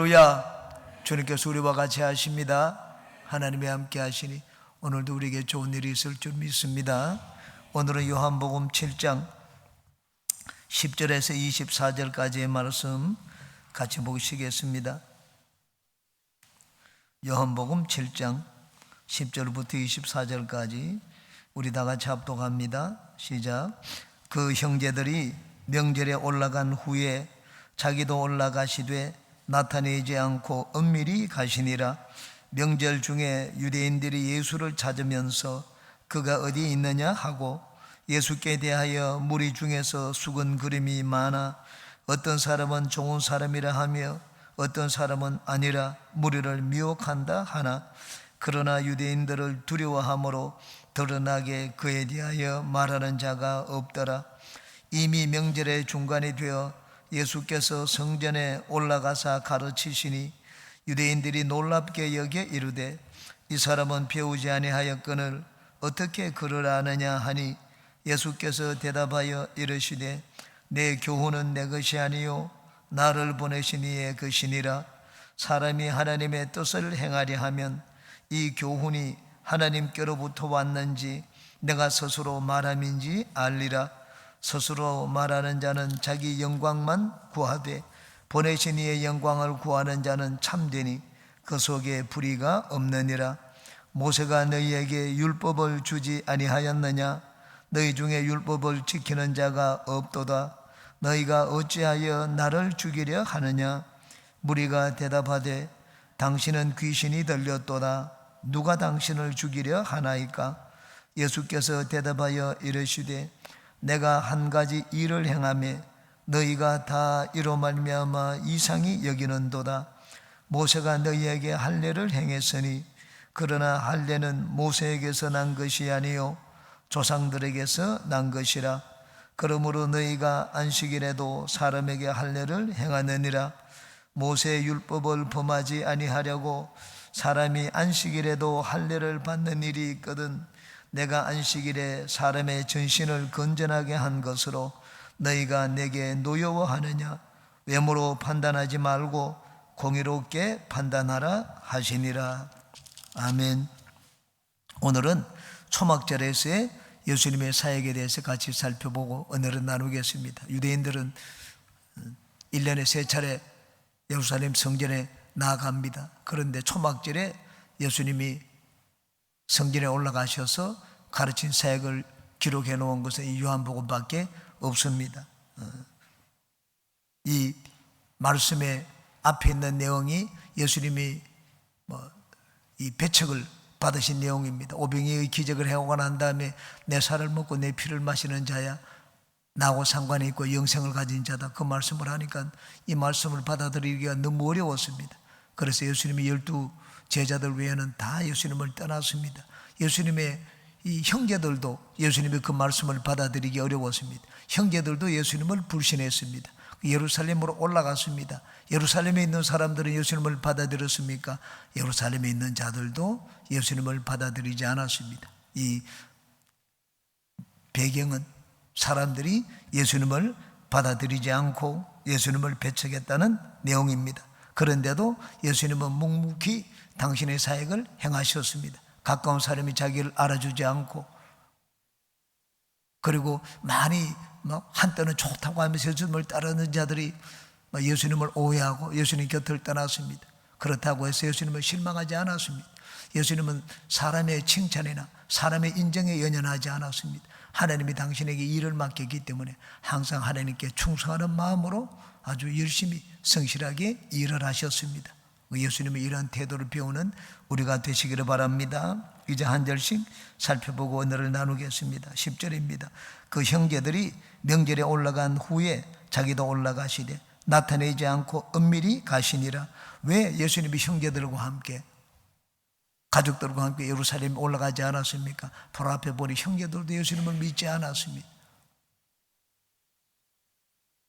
할렐루야. 주님께서 우리와 같이 하십니다. 하나님이 함께 하시니 오늘도 우리에게 좋은 일이 있을 줄 믿습니다. 오늘은 요한복음 7장 10절에서 24절까지의 말씀 같이 보시겠습니다. 요한복음 7장 10절부터 24절까지 우리 다 같이 합독합니다. 시작. 그 형제들이 명절에 올라간 후에 자기도 올라가시되 나타내지 않고 은밀히 가시니라. 명절 중에 유대인들이 예수를 찾으면서 그가 어디 있느냐 하고 예수께 대하여 무리 중에서 수군 그림이 많아 어떤 사람은 좋은 사람이라 하며 어떤 사람은 아니라 무리를 미혹한다 하나, 그러나 유대인들을 두려워함으로 드러나게 그에 대하여 말하는 자가 없더라. 이미 명절의 중간이 되어 예수께서 성전에 올라가사 가르치시니 유대인들이 놀랍게 여겨 이르되 이 사람은 배우지 아니하였거늘 어떻게 그를 아느냐 하니, 예수께서 대답하여 이르시되 내 교훈은 내 것이 아니요 나를 보내신 이의 것이니라. 사람이 하나님의 뜻을 행하려 하면 이 교훈이 하나님께로부터 왔는지 내가 스스로 말함인지 알리라. 스스로 말하는 자는 자기 영광만 구하되 보내신 이의 영광을 구하는 자는 참되니 그 속에 불의가 없느니라. 모세가 너희에게 율법을 주지 아니하였느냐? 너희 중에 율법을 지키는 자가 없도다. 너희가 어찌하여 나를 죽이려 하느냐? 무리가 대답하되 당신은 귀신이 들렸도다. 누가 당신을 죽이려 하나이까? 예수께서 대답하여 이르시되 내가 한 가지 일을 행하며 너희가 다 이로 말미암아 이상히 여기는도다. 모세가 너희에게 할례를 행했으니 그러나 할례는 모세에게서 난 것이 아니요 조상들에게서 난 것이라. 그러므로 너희가 안식일에도 사람에게 할례를 행하느니라. 모세의 율법을 범하지 아니하려고 사람이 안식일에도 할례를 받는 일이 있거든 내가 안식일에 사람의 전신을 건전하게 한 것으로 너희가 내게 노여워하느냐? 외모로 판단하지 말고 공의롭게 판단하라 하시니라. 아멘. 오늘은 초막절에서의 예수님의 사역에 대해서 같이 살펴보고 은혜를 나누겠습니다. 유대인들은 1년에 3차례 예루살렘 성전에 나아갑니다. 그런데 초막절에 예수님이 성전에 올라가셔서 가르친 사역을 기록해 놓은 것은 이 요한복음밖에 없습니다. 이 말씀의 앞에 있는 내용이 예수님이 이 배척을 받으신 내용입니다. 오병이의 기적을 해오고 난 다음에 내 살을 먹고 내 피를 마시는 자야 나하고 상관이 있고 영생을 가진 자다, 그 말씀을 하니까 이 말씀을 받아들이기가 너무 어려웠습니다. 그래서 예수님이 12 제자들 외에는 다 예수님을 떠났습니다. 예수님의 이 형제들도 예수님의 그 말씀을 받아들이기 어려웠습니다. 형제들도 예수님을 불신했습니다. 예루살렘으로 올라갔습니다. 예루살렘에 있는 사람들은 예수님을 받아들였습니까? 예루살렘에 있는 자들도 예수님을 받아들이지 않았습니다. 이 배경은 사람들이 예수님을 받아들이지 않고 예수님을 배척했다는 내용입니다. 그런데도 예수님은 묵묵히 당신의 사역을 행하셨습니다. 가까운 사람이 자기를 알아주지 않고, 그리고 많이 한때는 좋다고 하면서 예수님을 따르는 자들이 예수님을 오해하고 예수님 곁을 떠났습니다. 그렇다고 해서 예수님을 실망하지 않았습니다. 예수님은 사람의 칭찬이나 사람의 인정에 연연하지 않았습니다. 하나님이 당신에게 일을 맡겼기 때문에 항상 하나님께 충성하는 마음으로 아주 열심히 성실하게 일을 하셨습니다. 예수님의 이런 태도를 배우는 우리가 되시기를 바랍니다. 이제 한 절씩 살펴보고 오늘을 나누겠습니다. 10절입니다. 그 형제들이 명절에 올라간 후에 자기도 올라가시되 나타내지 않고 은밀히 가시니라. 왜 예수님이 형제들과 함께 가족들과 함께 예루살렘에 올라가지 않았습니까? 바로 앞에 보니 형제들도 예수님을 믿지 않았습니다.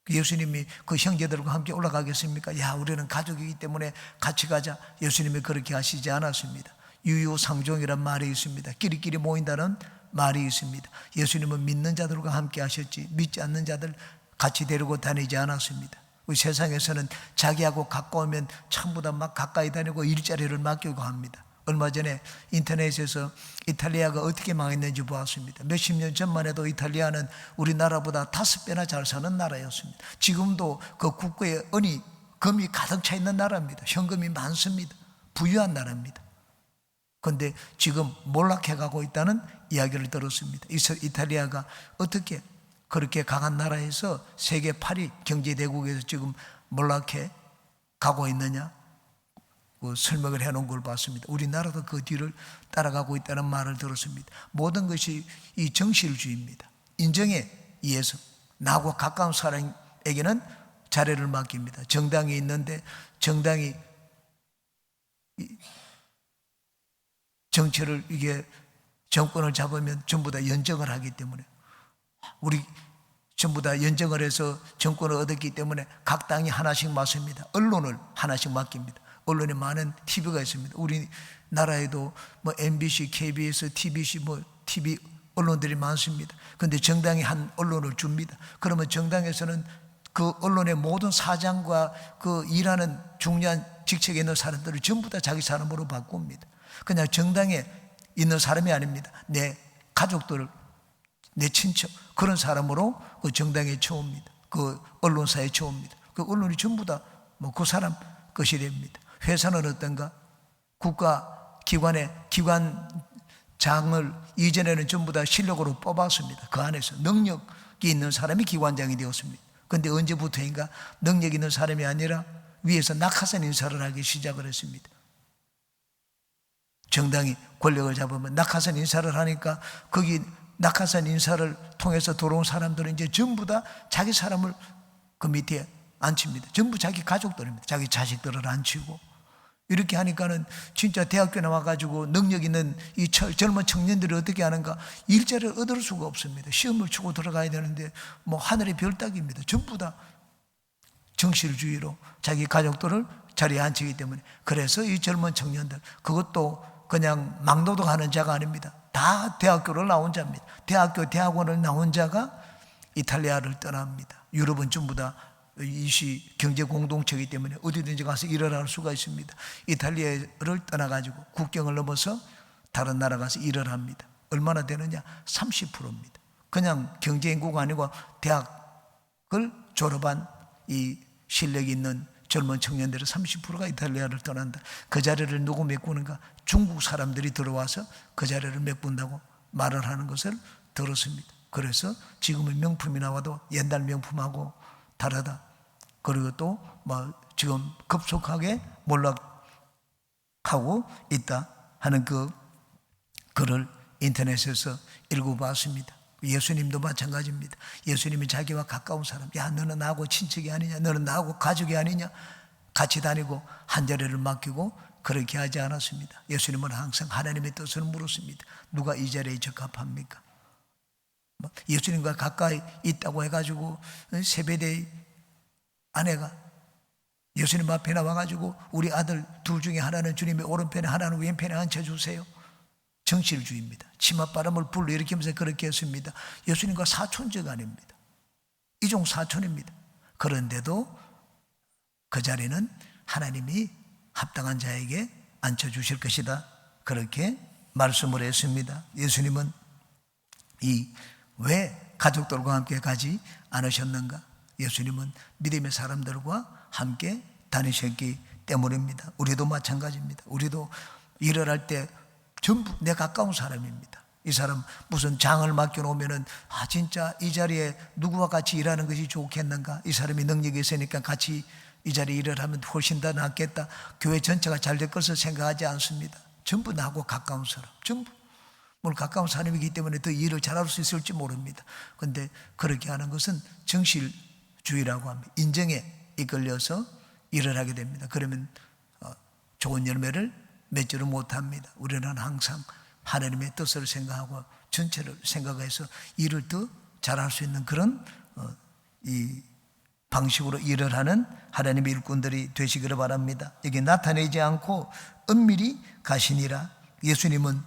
예수님이 그 형제들과 함께 올라가겠습니까? 야, 우리는 가족이기 때문에 같이 가자. 예수님이 그렇게 하시지 않았습니다. 유유상종이란 말이 있습니다. 끼리끼리 모인다는 말이 있습니다. 예수님은 믿는 자들과 함께 하셨지 믿지 않는 자들 같이 데리고 다니지 않았습니다. 우리 세상에서는 자기하고 가까우면 전부 다 막 가까이 다니고 일자리를 맡기고 합니다. 얼마 전에 인터넷에서 이탈리아가 어떻게 망했는지 보았습니다. 몇십 년 전만 해도 이탈리아는 우리나라보다 5배나 잘 사는 나라였습니다. 지금도 그 국고에 금이 가득 차 있는 나라입니다. 현금이 많습니다. 부유한 나라입니다. 그런데 지금 몰락해 가고 있다는 이야기를 들었습니다. 이탈리아가 어떻게 그렇게 강한 나라에서 세계 8위 경제대국에서 지금 몰락해 가고 있느냐, 설명을 해놓은 걸 봤습니다. 우리나라도 그 뒤를 따라가고 있다는 말을 들었습니다. 모든 것이 이 정실주의입니다. 인정에 의해서 나하고 가까운 사람에게는 자리를 맡깁니다. 정당이 있는데 정당이 정치를 이게 정권을 잡으면 전부 다 연정을 하기 때문에 우리 전부 다 연정을 해서 정권을 얻었기 때문에 각 당이 하나씩 맡습니다. 언론을 하나씩 맡깁니다. 언론에 많은 TV가 있습니다. 우리나라에도 뭐 MBC, KBS, TBC, TV 언론들이 많습니다. 그런데 정당이 한 언론을 줍니다. 그러면 정당에서는 그 언론의 모든 사장과 그 일하는 중요한 직책에 있는 사람들을 전부 다 자기 사람으로 바꿉니다. 그냥 정당에 있는 사람이 아닙니다. 내 가족들을, 내 친척, 그런 사람으로 그 정당에 쳐옵니다. 그 언론사에 쳐옵니다. 그 언론이 전부 다 그 사람 것이 됩니다. 회사는 어떤가? 국가기관의 기관장을 이전에는 전부 다 실력으로 뽑았습니다. 그 안에서 능력이 있는 사람이 기관장이 되었습니다. 그런데 언제부터인가 능력 있는 사람이 아니라 위에서 낙하산 인사를 하기 시작을 했습니다. 정당이 권력을 잡으면 낙하산 인사를 하니까 거기 낙하산 인사를 통해서 들어온 사람들은 이제 전부 다 자기 사람을 그 밑에 앉힙니다. 전부 자기 가족들입니다. 자기 자식들을 앉히고 이렇게 하니까는 진짜 대학교 나와가지고 능력 있는 이 젊은 청년들이 어떻게 하는가? 일자리를 얻을 수가 없습니다. 시험을 치고 들어가야 되는데 뭐 하늘의 별 따기입니다. 전부 다 정실주의로 자기 가족들을 자리에 앉히기 때문에. 그래서 이 젊은 청년들, 그것도 그냥 막노동하는 자가 아닙니다. 다 대학교를 나온 자입니다. 대학원을 나온 자가 이탈리아를 떠납니다. 유럽은 전부 다 이시 경제 공동체이기 때문에 어디든지 가서 일을 할 수가 있습니다. 이탈리아를 떠나가지고 국경을 넘어서 다른 나라 가서 일을 합니다. 얼마나 되느냐? 30%입니다. 그냥 경제 인구가 아니고 대학을 졸업한 이 실력이 있는 젊은 청년들의 30%가 이탈리아를 떠난다. 그 자리를 누구 메꾸는가? 중국 사람들이 들어와서 그 자리를 메꾼다고 말을 하는 것을 들었습니다. 그래서 지금은 명품이 나와도 옛날 명품하고 다르다. 그리고 또 지금 급속하게 몰락하고 있다 하는 그 글을 인터넷에서 읽어봤습니다. 예수님도 마찬가지입니다. 예수님이 자기와 가까운 사람, 야 너는 나하고 친척이 아니냐, 너는 나하고 가족이 아니냐, 같이 다니고 한 자리를 맡기고 그렇게 하지 않았습니다. 예수님은 항상 하나님의 뜻을 물었습니다. 누가 이 자리에 적합합니까? 예수님과 가까이 있다고 해가지고 세베대의 아내가 예수님 앞에 나와가지고 우리 아들 둘 중에 하나는 주님의 오른편에 하나는 왼편에 앉혀주세요. 정실주의입니다. 치맛바람을 불러일으키면서 그렇게 했습니다. 예수님과 사촌제가 아닙니다. 이종 사촌입니다. 그런데도 그 자리는 하나님이 합당한 자에게 앉혀주실 것이다. 그렇게 말씀을 했습니다. 예수님은 왜 가족들과 함께 가지 않으셨는가? 예수님은 믿음의 사람들과 함께 다니셨기 때문입니다. 우리도 마찬가지입니다. 우리도 일을 할 때 전부 내 가까운 사람입니다. 이 사람 무슨 장을 맡겨놓으면은 진짜 이 자리에 누구와 같이 일하는 것이 좋겠는가? 이 사람이 능력이 있으니까 같이 이 자리에 일을 하면 훨씬 더 낫겠다. 교회 전체가 잘 될 것을 생각하지 않습니다. 전부 나하고 가까운 사람, 전부. 물론 가까운 사람이기 때문에 더 일을 잘할 수 있을지 모릅니다. 그런데 그렇게 하는 것은 정실주의라고 합니다. 인정에 이끌려서 일을 하게 됩니다. 그러면 좋은 열매를 맺지를 못합니다. 우리는 항상 하나님의 뜻을 생각하고 전체를 생각해서 일을 더 잘할 수 있는 그런 이 방식으로 일을 하는 하나님의 일꾼들이 되시기를 바랍니다. 여기 나타내지 않고 은밀히 가시니라. 예수님은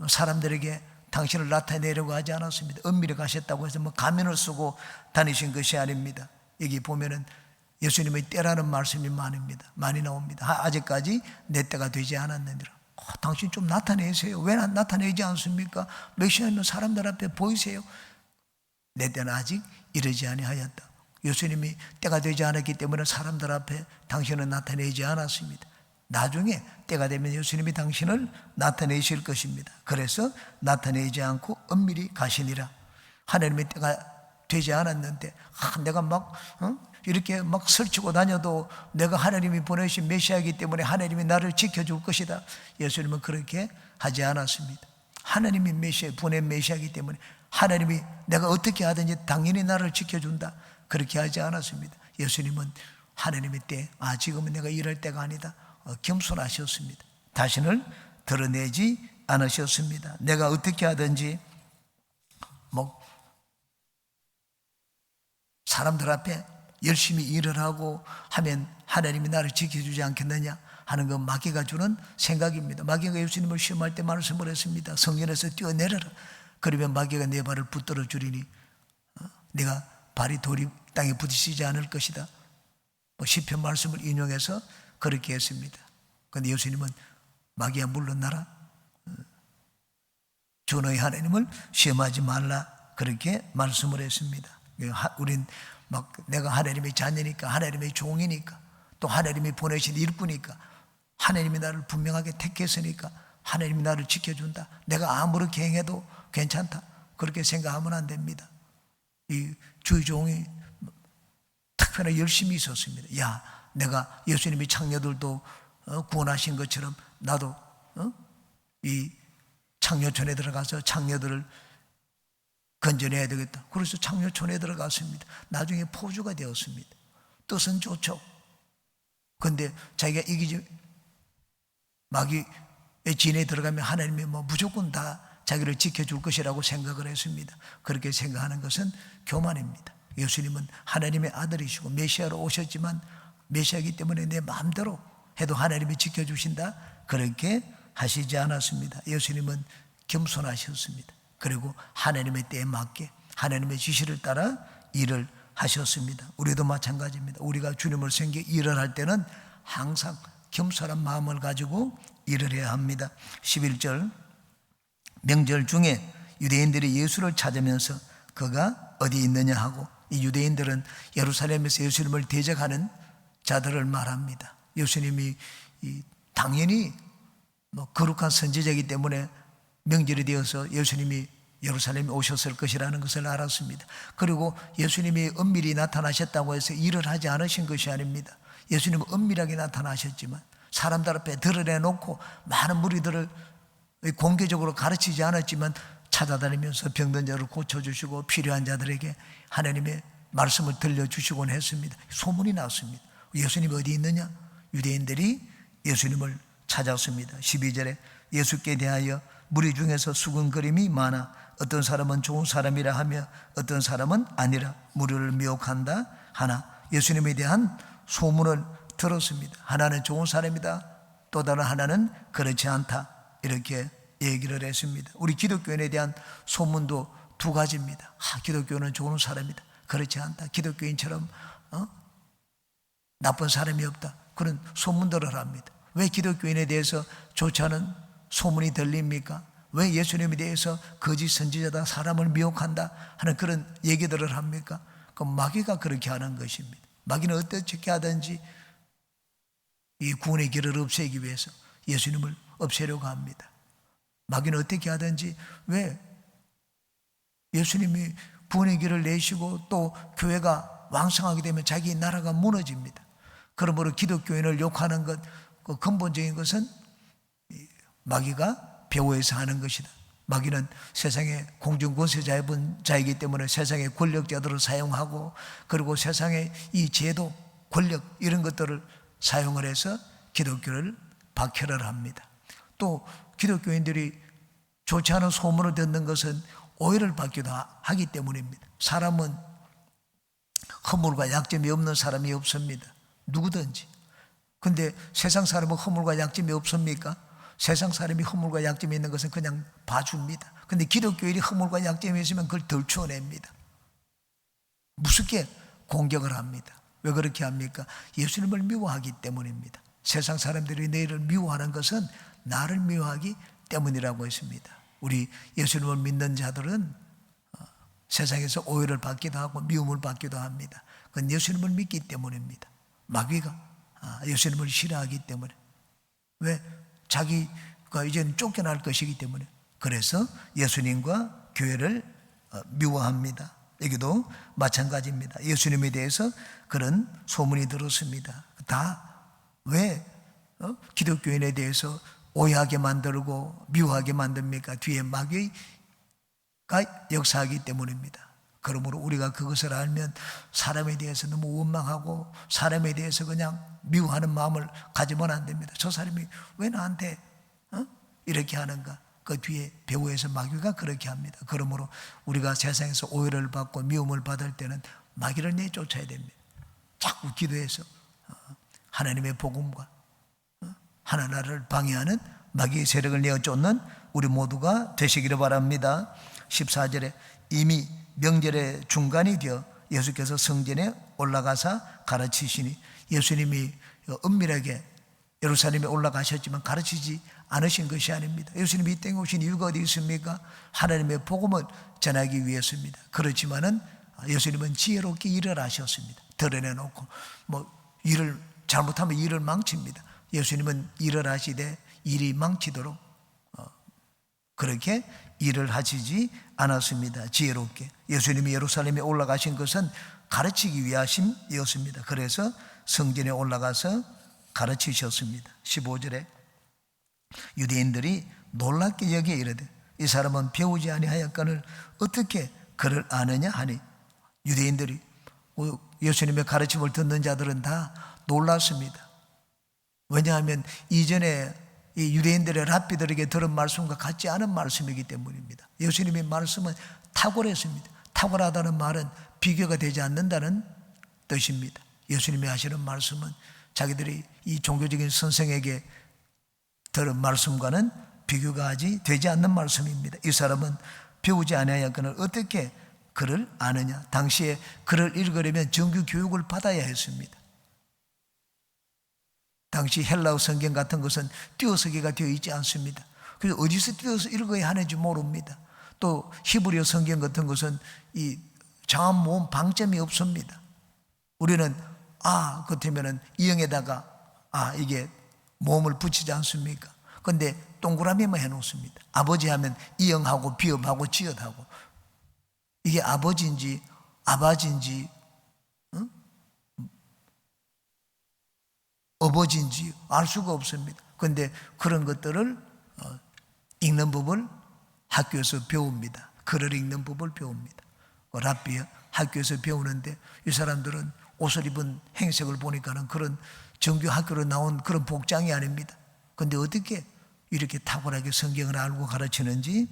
사람들에게 당신을 나타내려고 하지 않았습니다. 은밀히 가셨다고 해서 가면을 쓰고 다니신 것이 아닙니다. 여기 보면은 예수님의 때라는 말씀이 많이 나옵니다. 아직까지 내 때가 되지 않았느니라. 당신 좀 나타내세요. 왜 나타내지 않습니까? 메시아는 사람들 앞에 보이세요. 내 때는 아직 이르지 아니하였다. 예수님이 때가 되지 않았기 때문에 사람들 앞에 당신은 나타내지 않았습니다. 나중에 때가 되면 예수님이 당신을 나타내실 것입니다. 그래서 나타내지 않고 엄밀히 가시니라. 하나님의 때가 되지 않았는데 내가 이렇게 설치고 다녀도 내가 하나님이 보내신 메시아이기 때문에 하나님이 나를 지켜줄 것이다. 예수님은 그렇게 하지 않았습니다. 하나님이 보낸 메시아이기 때문에 하나님이 내가 어떻게 하든지 당연히 나를 지켜준다. 그렇게 하지 않았습니다. 예수님은 하나님의 때, 지금은 내가 이럴 때가 아니다. 겸손하셨습니다. 자신을 드러내지 않으셨습니다. 내가 어떻게 하든지 사람들 앞에 열심히 일을 하고 하면 하나님이 나를 지켜주지 않겠느냐 하는 건 마귀가 주는 생각입니다. 마귀가 예수님을 시험할 때 말씀을 했습니다. 성전에서 뛰어내려라. 그러면 마귀가 내 발을 붙들어 주리니 내가 발이 돌이 땅에 부딪히지 않을 것이다. 시편 말씀을 인용해서 그렇게 했습니다. 그런데 예수님은 마귀야 물러나라. 주 너희 하나님을 시험하지 말라. 그렇게 말씀을 했습니다. 우린 내가 하나님의 자녀니까, 하나님의 종이니까, 또 하나님이 보내신 일꾼이니까, 하나님이 나를 분명하게 택했으니까 하나님이 나를 지켜준다. 내가 아무렇게 행해도 괜찮다. 그렇게 생각하면 안 됩니다. 이 주의 종이 특별히 열심히 있었습니다. 내가 예수님이 창녀들도 구원하신 것처럼 나도 이 창녀촌에 들어가서 창녀들을 건져내야 되겠다. 그래서 창녀촌에 들어갔습니다. 나중에 포주가 되었습니다. 뜻은 좋죠. 그런데 자기가 마귀의 진에 들어가면 하나님이 무조건 다 자기를 지켜줄 것이라고 생각을 했습니다. 그렇게 생각하는 것은 교만입니다. 예수님은 하나님의 아들이시고 메시아로 오셨지만 메시아이기 때문에 내 마음대로 해도 하나님이 지켜주신다. 그렇게 하시지 않았습니다. 예수님은 겸손하셨습니다. 그리고 하나님의 때에 맞게 하나님의 지시를 따라 일을 하셨습니다. 우리도 마찬가지입니다. 우리가 주님을 섬겨 일을 할 때는 항상 겸손한 마음을 가지고 일을 해야 합니다. 11절 명절 중에 유대인들이 예수를 찾으면서 그가 어디 있느냐 하고, 이 유대인들은 예루살렘에서 예수님을 대적하는 자들을 말합니다. 예수님이 당연히 거룩한 선지자이기 때문에 명절이 되어서 예수님이 예루살렘에 오셨을 것이라는 것을 알았습니다. 그리고 예수님이 은밀히 나타나셨다고 해서 일을 하지 않으신 것이 아닙니다. 예수님은 은밀하게 나타나셨지만 사람들 앞에 드러내놓고 많은 무리들을 공개적으로 가르치지 않았지만 찾아다니면서 병든 자를 고쳐주시고 필요한 자들에게 하나님의 말씀을 들려주시곤 했습니다. 소문이 났습니다. 예수님이 어디 있느냐? 유대인들이 예수님을 찾았습니다. 12절에 예수께 대하여 무리 중에서 수군거림이 많아 어떤 사람은 좋은 사람이라 하며 어떤 사람은 아니라 무리를 미혹한다 하나, 예수님에 대한 소문을 들었습니다. 하나는 좋은 사람이다, 또 다른 하나는 그렇지 않다, 이렇게 얘기를 했습니다. 우리 기독교인에 대한 소문도 두 가지입니다. 기독교는 좋은 사람이다, 그렇지 않다, 기독교인처럼 나쁜 사람이 없다, 그런 소문들을 합니다. 왜 기독교인에 대해서 좋지 않은 소문이 들립니까? 왜 예수님에 대해서 거짓 선지자다, 사람을 미혹한다 하는 그런 얘기들을 합니까? 그 마귀가 그렇게 하는 것입니다. 마귀는 어떻게 하든지 이 구원의 길을 없애기 위해서 예수님을 없애려고 합니다. 마귀는 어떻게 하든지, 왜 예수님이 구원의 길을 내시고 또 교회가 왕성하게 되면 자기 나라가 무너집니다. 그러므로 기독교인을 욕하는 것, 그 근본적인 것은 마귀가 배후에서 하는 것이다. 마귀는 세상의 공중권세자이기 때문에 세상의 권력자들을 사용하고, 그리고 세상의 이 제도, 권력 이런 것들을 사용을 해서 기독교를 박해를 합니다. 또 기독교인들이 좋지 않은 소문을 듣는 것은 오해를 받기도 하기 때문입니다. 사람은 허물과 약점이 없는 사람이 없습니다. 누구든지. 근데 세상 사람은 허물과 약점이 없습니까? 세상 사람이 허물과 약점이 있는 것은 그냥 봐줍니다. 근데 기독교인이 허물과 약점이 있으면 그걸 덜추어냅니다. 무섭게 공격을 합니다. 왜 그렇게 합니까? 예수님을 미워하기 때문입니다. 세상 사람들이 너희를 미워하는 것은 나를 미워하기 때문이라고 했습니다. 우리 예수님을 믿는 자들은 세상에서 오해를 받기도 하고 미움을 받기도 합니다. 그건 예수님을 믿기 때문입니다. 마귀가 예수님을 싫어하기 때문에. 왜? 자기가 이제는 쫓겨날 것이기 때문에. 그래서 예수님과 교회를 미워합니다. 여기도 마찬가지입니다. 예수님에 대해서 그런 소문이 들었습니다. 다 왜 기독교인에 대해서 오해하게 만들고 미워하게 만듭니까? 뒤에 마귀가 역사하기 때문입니다. 그러므로 우리가 그것을 알면 사람에 대해서 너무 원망하고 사람에 대해서 그냥 미워하는 마음을 가지면 안 됩니다. 저 사람이 왜 나한테 이렇게 하는가? 그 뒤에 배후에서 마귀가 그렇게 합니다. 그러므로 우리가 세상에서 오해를 받고 미움을 받을 때는 마귀를 내쫓아야 됩니다. 자꾸 기도해서 하나님의 복음과 하나님을 방해하는 마귀의 세력을 내어쫓는 우리 모두가 되시기를 바랍니다. 14절에 이미 명절의 중간이 되어 예수께서 성전에 올라가사 가르치시니, 예수님이 은밀하게 예루살렘에 올라가셨지만 가르치지 않으신 것이 아닙니다. 예수님이 이 땅에 오신 이유가 어디 있습니까? 하나님의 복음을 전하기 위해서입니다. 그렇지만은 예수님은 지혜롭게 일을 하셨습니다. 드러내놓고 일을 잘못하면 일을 망칩니다. 예수님은 일을 하시되 일이 망치도록 그렇게 일을 하시지 않았습니다. 지혜롭게. 예수님이 예루살렘에 올라가신 것은 가르치기 위하심이었습니다. 그래서 성전에 올라가서 가르치셨습니다. 15절에 유대인들이 놀랍게 여기에 이르되 이 사람은 배우지 아니하였거늘 어떻게 그를 아느냐 하니, 유대인들이 예수님의 가르침을 듣는 자들은 다 놀랐습니다. 왜냐하면 이전에 이 유대인들의 랍비들에게 들은 말씀과 같지 않은 말씀이기 때문입니다. 예수님의 말씀은 탁월했습니다. 탁월하다는 말은 비교가 되지 않는다는 뜻입니다. 예수님이 하시는 말씀은 자기들이 이 종교적인 선생에게 들은 말씀과는 비교가 되지 않는 말씀입니다. 이 사람은 배우지 아니하였거늘 어떻게 그를 아느냐. 당시에 그를 읽으려면 정규 교육을 받아야 했습니다. 당시 헬라어 성경 같은 것은 띄어쓰기가 되어 있지 않습니다. 그래서 어디서 띄어서 읽어야 하는지 모릅니다. 또 히브리어 성경 같은 것은 이 장한 모음 방점이 없습니다. 우리는 그렇다면 이응에다가 이게 모음을 붙이지 않습니까? 그런데 동그라미만 해놓습니다. 아버지 하면 이응하고 비읍하고 지읒하고, 이게 아버지인지 아바지인지 어버지인지 알 수가 없습니다. 그런데 그런 것들을 읽는 법을 학교에서 배웁니다. 글을 읽는 법을 배웁니다. 랍비 학교에서 배우는데 이 사람들은 옷을 입은 행색을 보니까는 그런 정규 학교로 나온 그런 복장이 아닙니다. 그런데 어떻게 이렇게 탁월하게 성경을 알고 가르치는지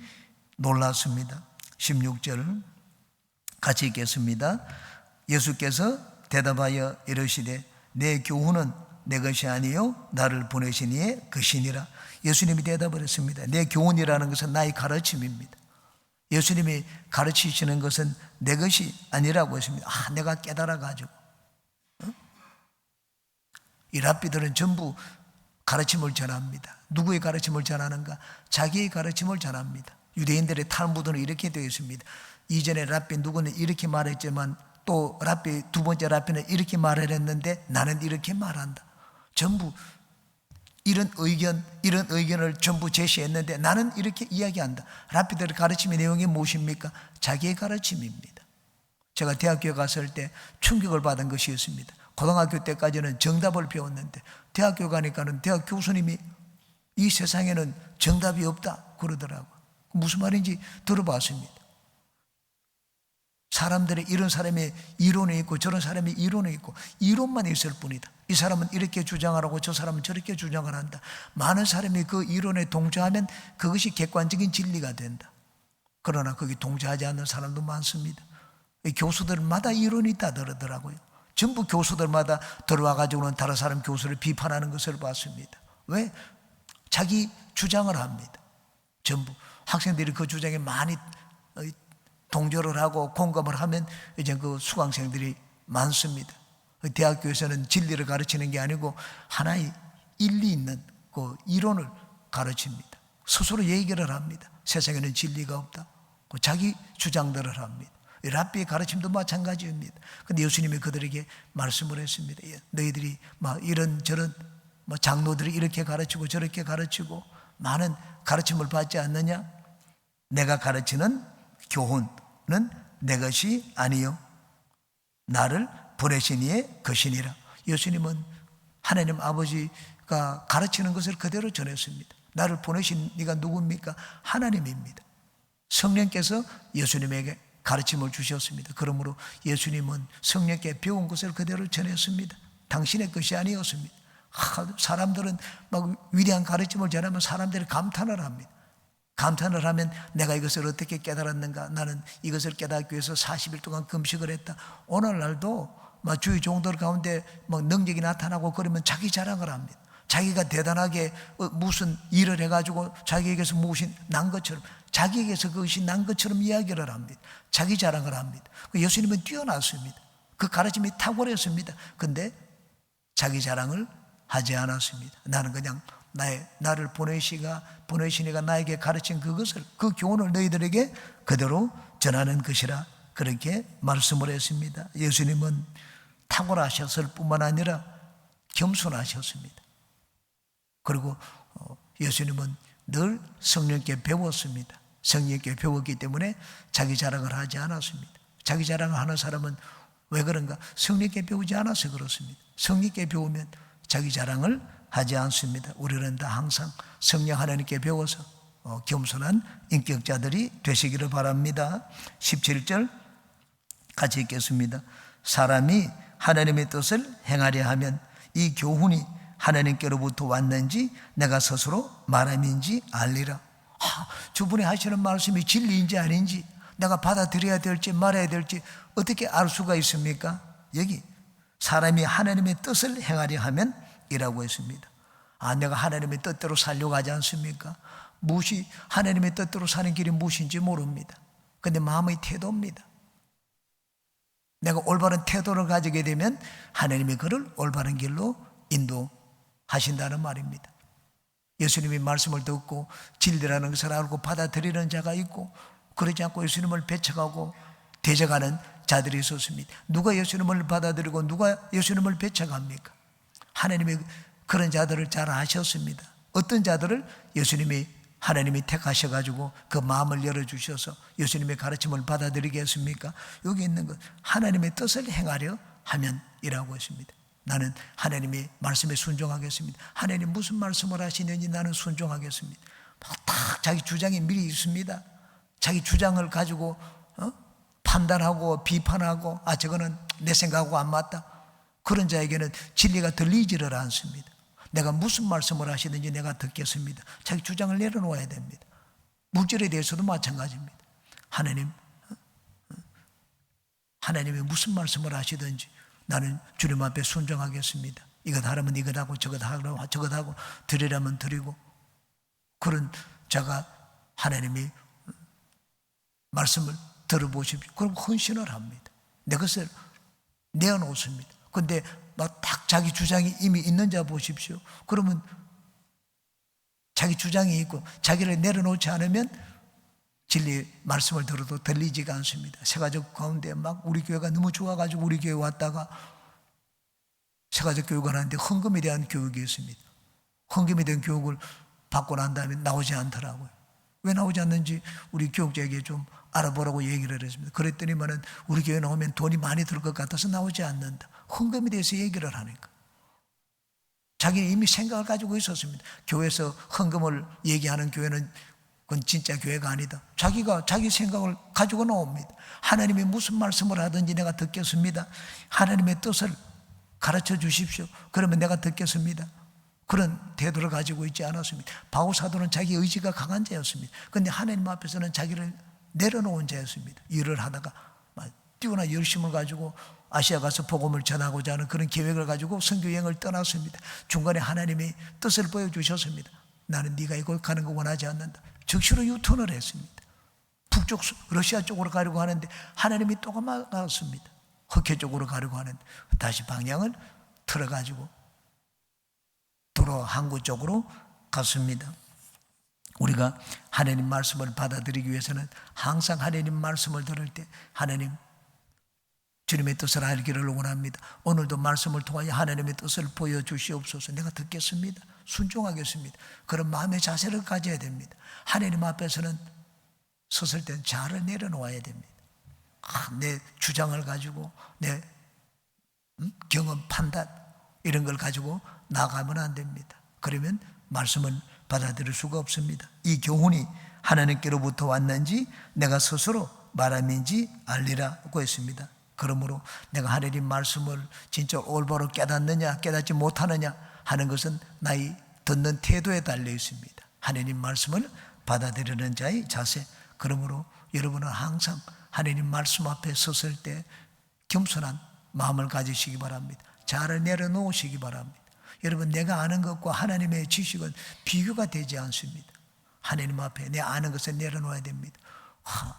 놀랐습니다. 16절 같이 읽겠습니다. 예수께서 대답하여 이르시되 내 교훈은 내 것이 아니요 나를 보내신 이의 것이니라. 예수님이 대답을 했습니다. 내 교훈이라는 것은 나의 가르침입니다. 예수님이 가르치시는 것은 내 것이 아니라고 했습니다. 내가 깨달아가지고. 이 랍비들은 전부 가르침을 전합니다. 누구의 가르침을 전하는가? 자기의 가르침을 전합니다. 유대인들의 탈무드는 이렇게 되어 있습니다. 이전에 랍비 누구는 이렇게 말했지만 또 랍비 두 번째 랍비는 이렇게 말을 했는데 나는 이렇게 말한다. 전부 이런 의견을 전부 제시했는데 나는 이렇게 이야기한다. 랍비들의 가르침의 내용이 무엇입니까? 자기의 가르침입니다. 제가 대학교에 갔을 때 충격을 받은 것이 있습니다. 고등학교 때까지는 정답을 배웠는데 대학교 가니까는 대학 교수님이 이 세상에는 정답이 없다 그러더라고요. 무슨 말인지 들어봤습니다. 사람들의 이런 사람의 이론이 있고 저런 사람의 이론이 있고 이론만 있을 뿐이다. 이 사람은 이렇게 주장하라고 저 사람은 저렇게 주장을 한다. 많은 사람이 그 이론에 동조하면 그것이 객관적인 진리가 된다. 그러나 거기 동조하지 않는 사람도 많습니다. 교수들마다 이론이 있다 그러더라고요. 전부 교수들마다 들어와가지고는 다른 사람 교수를 비판하는 것을 봤습니다. 왜? 자기 주장을 합니다. 전부 학생들이 그 주장에 많이 동조를 하고 공감을 하면 이제 그 수강생들이 많습니다. 대학교에서는 진리를 가르치는 게 아니고 하나의 일리 있는 그 이론을 가르칩니다. 스스로 얘기를 합니다. 세상에는 진리가 없다. 자기 주장들을 합니다. 랍비의 가르침도 마찬가지입니다. 근데 예수님이 그들에게 말씀을 했습니다. 너희들이 막 이런저런 장로들이 이렇게 가르치고 저렇게 가르치고 많은 가르침을 받지 않느냐? 내가 가르치는 교훈은 내 것이 아니요 나를 보내신 이의 것이니라. 예수님은 하나님 아버지가 가르치는 것을 그대로 전했습니다. 나를 보내신 네가 누굽니까? 하나님입니다. 성령께서 예수님에게 가르침을 주셨습니다. 그러므로 예수님은 성령께 배운 것을 그대로 전했습니다. 당신의 것이 아니었습니다. 사람들은 막 위대한 가르침을 전하면 사람들이 감탄을 합니다. 감탄을 하면 내가 이것을 어떻게 깨달았는가? 나는 이것을 깨닫기 위해서 40일 동안 금식을 했다. 오늘날도 막 주의 종들 가운데 막 능력이 나타나고 그러면 자기 자랑을 합니다. 자기가 대단하게 무슨 일을 해가지고 자기에게서 무엇이 난 것처럼, 자기에게서 그것이 난 것처럼 이야기를 합니다. 자기 자랑을 합니다. 예수님은 뛰어났습니다. 그 가르침이 탁월했습니다. 근데 자기 자랑을 하지 않았습니다. 나는 그냥 나를 보내시니가 나에게 가르친 그것을, 그 교훈을 너희들에게 그대로 전하는 것이라 그렇게 말씀을 했습니다. 예수님은 탁월하셨을 뿐만 아니라 겸손하셨습니다. 그리고 예수님은 늘 성령께 배웠습니다. 성령께 배웠기 때문에 자기 자랑을 하지 않았습니다. 자기 자랑을 하는 사람은 왜 그런가? 성령께 배우지 않아서 그렇습니다. 성령께 배우면 자기 자랑을 하지 않습니다. 우리는 다 항상 성령 하나님께 배워서 겸손한 인격자들이 되시기를 바랍니다. 17절 같이 읽겠습니다. 사람이 하나님의 뜻을 행하려 하면 이 교훈이 하나님께로부터 왔는지 내가 스스로 말함인지 알리라. 저분이 하시는 말씀이 진리인지 아닌지 내가 받아들여야 될지 말아야 될지 어떻게 알 수가 있습니까? 여기 사람이 하나님의 뜻을 행하려 하면 이라고 했습니다. 내가 하나님의 뜻대로 살려고 하지 않습니까? 무엇이 하나님의 뜻대로 사는 길이 무엇인지 모릅니다. 근데 마음의 태도입니다. 내가 올바른 태도를 가지게 되면 하나님이 그를 올바른 길로 인도하신다는 말입니다. 예수님이 말씀을 듣고 진리라는 것을 알고 받아들이는 자가 있고 그러지 않고 예수님을 배척하고 대적하는 자들이 있었습니다. 누가 예수님을 받아들이고 누가 예수님을 배척합니까? 하나님이 그런 자들을 잘 아셨습니다. 어떤 자들을 하나님이 택하셔가지고 그 마음을 열어주셔서 예수님의 가르침을 받아들이게 했습니까? 여기 있는 것, 하나님의 뜻을 행하려 하면 이라고 했습니다. 나는 하나님의 말씀에 순종하겠습니다. 하나님 무슨 말씀을 하시는지 나는 순종하겠습니다. 딱 자기 주장이 미리 있습니다. 자기 주장을 가지고 판단하고 비판하고 저거는 내 생각하고 안 맞다. 그런 자에게는 진리가 들리지를 않습니다. 내가 무슨 말씀을 하시는지 내가 듣겠습니다. 자기 주장을 내려놓아야 됩니다. 물질에 대해서도 마찬가지입니다. 하나님이 무슨 말씀을 하시든지 나는 주님 앞에 순종하겠습니다. 이것 하라면 이것 하고 저것 하라면 저것 하고 드리라면 드리고, 그런 자가 하나님이 말씀을 들어보십시오. 그럼 헌신을 합니다. 내 것을 내어놓습니다. 그런데 막 딱 자기 주장이 이미 있는 자 보십시오. 그러면 자기 주장이 있고 자기를 내려놓지 않으면 진리 말씀을 들어도 들리지가 않습니다. 새가족 가운데 막 우리 교회가 너무 좋아가지고 우리 교회 왔다가 새가족 교육을 하는데 헌금에 대한 교육이 있습니다. 헌금에 대한 교육을 받고 난 다음에 나오지 않더라고요. 왜 나오지 않는지 우리 교육자에게 좀 알아보라고 얘기를 했습니다. 그랬더니만은 우리 교회 나오면 돈이 많이 들 것 같아서 나오지 않는다. 헌금에 대해서 얘기를 하니까 자기는 이미 생각을 가지고 있었습니다. 교회에서 헌금을 얘기하는 교회는 그건 진짜 교회가 아니다. 자기가 자기 생각을 가지고 나옵니다. 하나님이 무슨 말씀을 하든지 내가 듣겠습니다. 하나님의 뜻을 가르쳐 주십시오. 그러면 내가 듣겠습니다. 그런 태도를 가지고 있지 않았습니다. 바울 사도는 자기 의지가 강한 자였습니다. 그런데 하나님 앞에서는 자기를 내려놓은 자였습니다. 일을 하다가 뛰어나 열심을 가지고 아시아 가서 복음을 전하고자 하는 그런 계획을 가지고 선교 여행을 떠났습니다. 중간에 하나님이 뜻을 보여주셨습니다. 나는 네가 이곳 가는 거 원하지 않는다. 즉시로 유턴을 했습니다. 북쪽 러시아 쪽으로 가려고 하는데 하나님이 또 막았습니다. 흑해 쪽으로 가려고 하는데 다시 방향을 틀어가지고 도로 항구 쪽으로 갔습니다. 우리가 하나님 말씀을 받아들이기 위해서는 항상 하나님 말씀을 들을 때 하나님 주님의 뜻을 알기를 원합니다. 오늘도 말씀을 통하여 하나님의 뜻을 보여주시옵소서. 내가 듣겠습니다. 순종하겠습니다. 그런 마음의 자세를 가져야 됩니다. 하나님 앞에서는 섰을 땐 자를 내려놓아야 됩니다. 내 주장을 가지고 내 경험, 판단 이런 걸 가지고 나가면 안 됩니다. 그러면 말씀을 받아들일 수가 없습니다. 이 교훈이 하나님께로부터 왔는지 내가 스스로 말함인지 알리라고 했습니다. 그러므로 내가 하나님 말씀을 진짜 올바로 깨닫느냐 깨닫지 못하느냐 하는 것은 나의 듣는 태도에 달려 있습니다. 하나님 말씀을 받아들이는 자의 자세. 그러므로 여러분은 항상 하나님 말씀 앞에 섰을 때 겸손한 마음을 가지시기 바랍니다. 자아를 내려놓으시기 바랍니다. 여러분, 내가 아는 것과 하나님의 지식은 비교가 되지 않습니다. 하나님 앞에 내 아는 것을 내려놓아야 됩니다.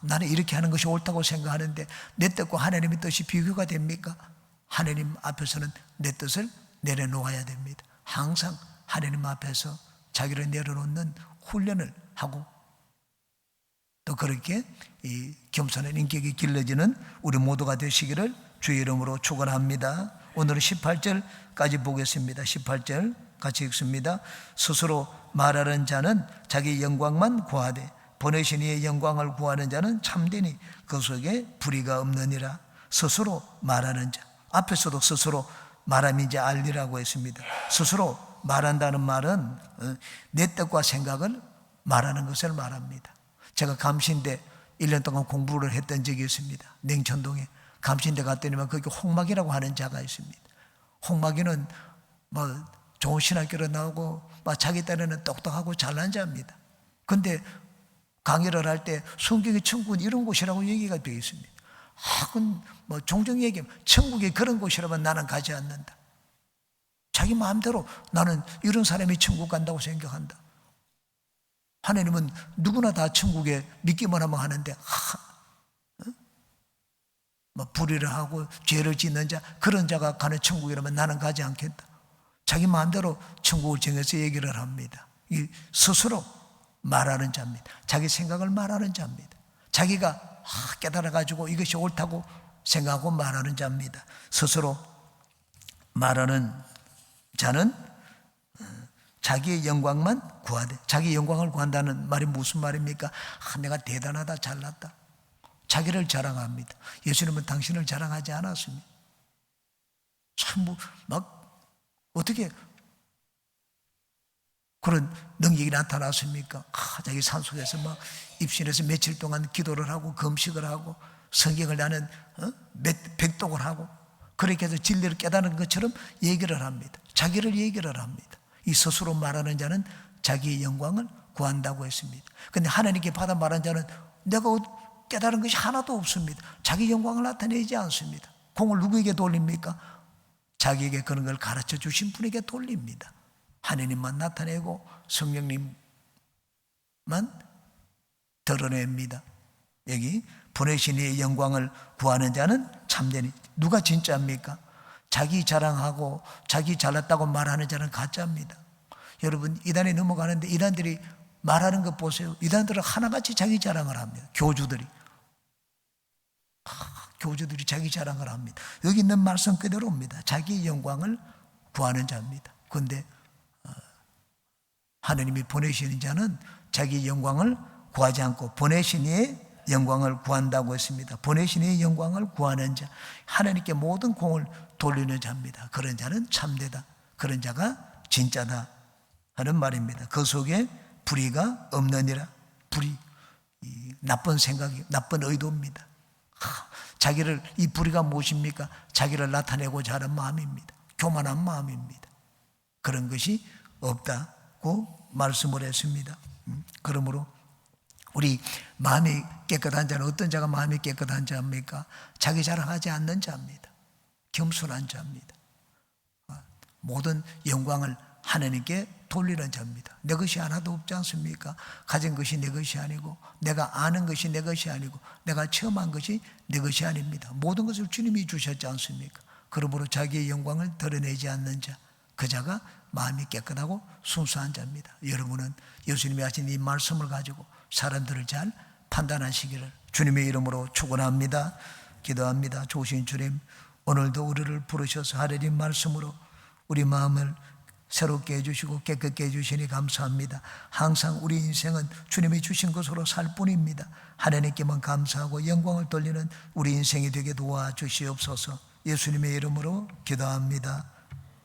나는 이렇게 하는 것이 옳다고 생각하는데 내 뜻과 하나님의 뜻이 비교가 됩니까? 하나님 앞에서는 내 뜻을 내려놓아야 됩니다. 항상 하나님 앞에서 자기를 내려놓는 훈련을 하고 또 그렇게 이 겸손한 인격이 길러지는 우리 모두가 되시기를 주의 이름으로 축원합니다. 오늘은 18절까지 보겠습니다. 18절 같이 읽습니다. 스스로 말하는 자는 자기 영광만 구하되 보내신 이의 영광을 구하는 자는 참되니 그 속에 불의가 없느니라. 스스로 말하는 자, 앞에서도 스스로 말함인지 알리라고 했습니다. 스스로 말한다는 말은 내 뜻과 생각을 말하는 것을 말합니다. 제가 감신대 1년 동안 공부를 했던 적이 있습니다. 냉천동에 감신대 갔더니만 거기 홍막이라고 하는 자가 있습니다. 홍막이는 뭐 좋은 신학교로 나오고 자기 딴에는 똑똑하고 잘난 자입니다. 근데 강의를 할 때 성경의 천국은 이런 곳이라고 얘기가 되어 있습니다. 그건 뭐 종종 얘기하면 천국이 그런 곳이라면 나는 가지 않는다. 자기 마음대로 나는 이런 사람이 천국 간다고 생각한다. 하나님은 누구나 다 천국에 믿기만 하면 하는데 뭐 불의를 하고 죄를 짓는 자 그런 자가 가는 천국이라면 나는 가지 않겠다. 자기 마음대로 천국을 정해서 얘기를 합니다. 이 스스로 말하는 자입니다. 자기 생각을 말하는 자입니다. 자기가 깨달아가지고 이것이 옳다고 생각하고 말하는 자입니다. 스스로 말하는 자는 자기의 영광만 구하되, 자기 영광을 구한다는 말이 무슨 말입니까? 내가 대단하다, 잘났다. 자기를 자랑합니다. 예수님은 당신을 자랑하지 않았습니다. 참 어떻게 그런 능력이 나타났습니까? 자기 산속에서 입신해서 며칠 동안 기도를 하고 금식을 하고 성경을 나는 백독을 하고 그렇게 해서 진리를 깨닫는 것처럼 얘기를 합니다. 자기를 얘기를 합니다. 이 스스로 말하는 자는 자기의 영광을 구한다고 했습니다. 그런데 하나님께 받아 말한 자는 내가 깨달은 것이 하나도 없습니다. 자기 영광을 나타내지 않습니다. 공을 누구에게 돌립니까? 자기에게 그런 걸 가르쳐 주신 분에게 돌립니다. 하나님만 나타내고 성령님만 드러냅니다. 여기 보내신 이의 영광을 구하는 자는 참되니, 누가 진짜입니까? 자기 자랑하고 자기 잘났다고 말하는 자는 가짜입니다. 여러분, 이단에 넘어가는데 이단들이 말하는 것 보세요. 이단들은 하나같이 자기 자랑을 합니다. 교주들이 자기 자랑을 합니다. 여기 있는 말씀 그대로입니다. 자기 영광을 구하는 자입니다. 그런데 하나님이 보내시는 자는 자기 영광을 구하지 않고 보내신 이의 영광을 구한다고 했습니다. 보내신 이의 영광을 구하는 자, 하나님께 모든 공을 돌리는 자입니다. 그런 자는 참되다, 그런 자가 진짜다 하는 말입니다. 그 속에 불의가 없느니라. 불의, 나쁜 생각이, 나쁜 의도입니다. 자기를, 이 불의가 무엇입니까? 자기를 나타내고자 하는 마음입니다. 교만한 마음입니다. 그런 것이 없다고 말씀을 했습니다. 그러므로 우리 마음이 깨끗한 자는 어떤 자가 마음이 깨끗한 자입니까? 자기 자랑하지 않는 자입니다. 겸손한 자입니다. 모든 영광을 하나님께 돌리는 자입니다. 내 것이 하나도 없지 않습니까? 가진 것이 내 것이 아니고, 내가 아는 것이 내 것이 아니고, 내가 체험한 것이 내 것이 아닙니다. 모든 것을 주님이 주셨지 않습니까? 그러므로 자기의 영광을 드러내지 않는 자, 그 자가 마음이 깨끗하고 순수한 자입니다. 여러분은 예수님이 하신 이 말씀을 가지고 사람들을 잘 판단하시기를 주님의 이름으로 축원합니다. 기도합니다. 좋으신 주님, 오늘도 우리를 부르셔서 하나님 말씀으로 우리 마음을 새롭게 해주시고 깨끗게 해주시니 감사합니다. 항상 우리 인생은 주님이 주신 것으로 살 뿐입니다. 하나님께만 감사하고 영광을 돌리는 우리 인생이 되게 도와주시옵소서. 예수님의 이름으로 기도합니다.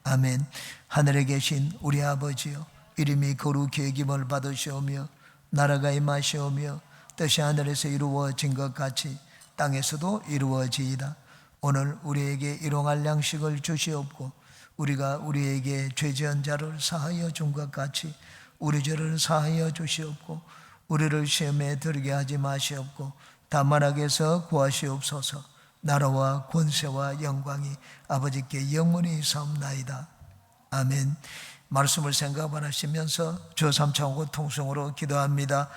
아멘. 하늘에 계신 우리 아버지여, 이름이 거룩히 여김을 받으시오며 나라가 임하시오며 뜻이 하늘에서 이루어진 것 같이 땅에서도 이루어지이다. 오늘 우리에게 일용할 양식을 주시옵고 우리가 우리에게 죄 지은 자를 사하여 준 것 같이 우리 죄를 사하여 주시옵고 우리를 시험에 들게 하지 마시옵고 다만 악에서 구하시옵소서. 나라와 권세와 영광이 아버지께 영원히 사옵나이다. 아멘. 말씀을 생각 안 하시면서 주 삼창고 통성으로 기도합니다.